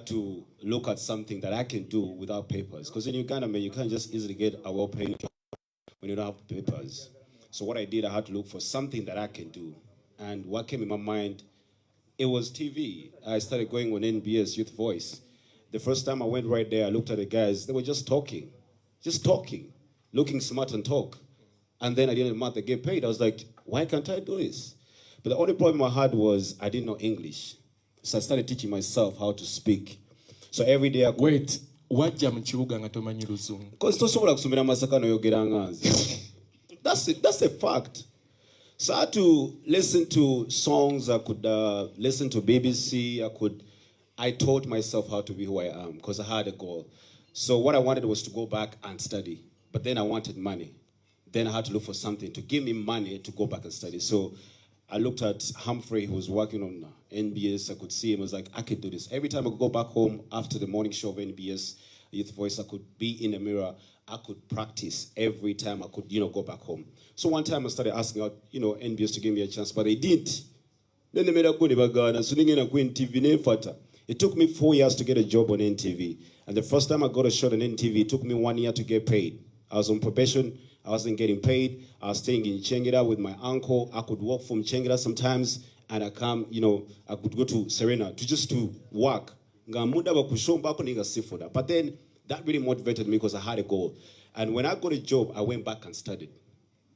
to look at something that I can do without papers. Because in Uganda, man, you can't just easily get a well-paying job when you don't have papers. So what I did, I had to look for something that I can do. And what came in my mind, it was TV. I started going on NBS Youth Voice. The first time I went right there, I looked at the guys, they were just talking, looking smart and talk. And then at the end of the month, they get paid. I was like, why can't I do this? But the only problem I had was I didn't know English. So I started teaching myself how to speak. So every day I could... Wait, wajja mu kibuga nga tomanyi Luzungu? Because tosobola kusomera masaka n'oyogera nganzi. That's a fact. So I had to listen to songs, I could listen to BBC, I taught myself how to be who I am because I had a goal. So what I wanted was to go back and study, but then I wanted money. Then I had to look for something to give me money to go back and study. So I looked at Humphrey, who was working on NBS. I could see him. I was like, I could do this. Every time I could go back home after the morning show of NBS Youth Voice, I could be in the mirror. I could practice every time I could, go back home. So one time I started asking out, NBS to give me a chance, but they didn't. Then they made a good bagana, so they TV. It took me 4 years to get a job on NTV. And the first time I got a shot on NTV, it took me 1 year to get paid. I was on probation. I wasn't getting paid. I was staying in Chengida with my uncle. I could walk from Chengida sometimes, and I could go to Serena to work. But then that really motivated me because I had a goal. And when I got a job, I went back and studied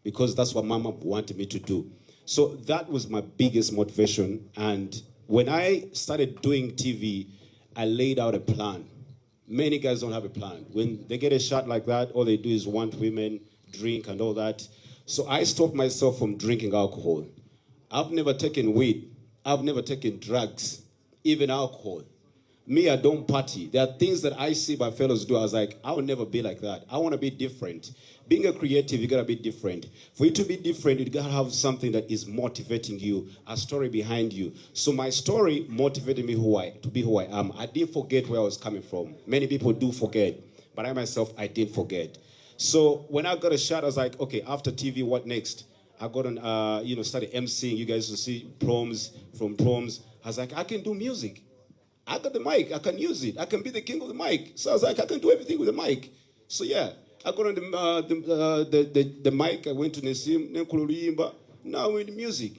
because that's what Mama wanted me to do. So that was my biggest motivation. And when I started doing TV, I laid out a plan. Many guys don't have a plan. When they get a shot like that, all they do is want women, drink, and all that. So I stopped myself from drinking alcohol. I've never taken weed. I've never taken drugs, even alcohol. Me, I don't party. There are things that I see my fellows do. I was like, I will never be like that. I want to be different. Being a creative, you got to be different. For you to be different, you got to have something that is motivating you, a story behind you. So my story motivated me to be who I am. I didn't forget where I was coming from. Many people do forget, but I myself, I didn't forget. So when I got a shot, I was like, okay, after TV, what next? I got on, started emceeing. You guys will see proms. I was like, I can do music. I got the mic. I can use it. I can be the king of the mic. So I was like, I can do everything with the mic. So yeah, I got on the mic. I went to Nesim, now I'm in music.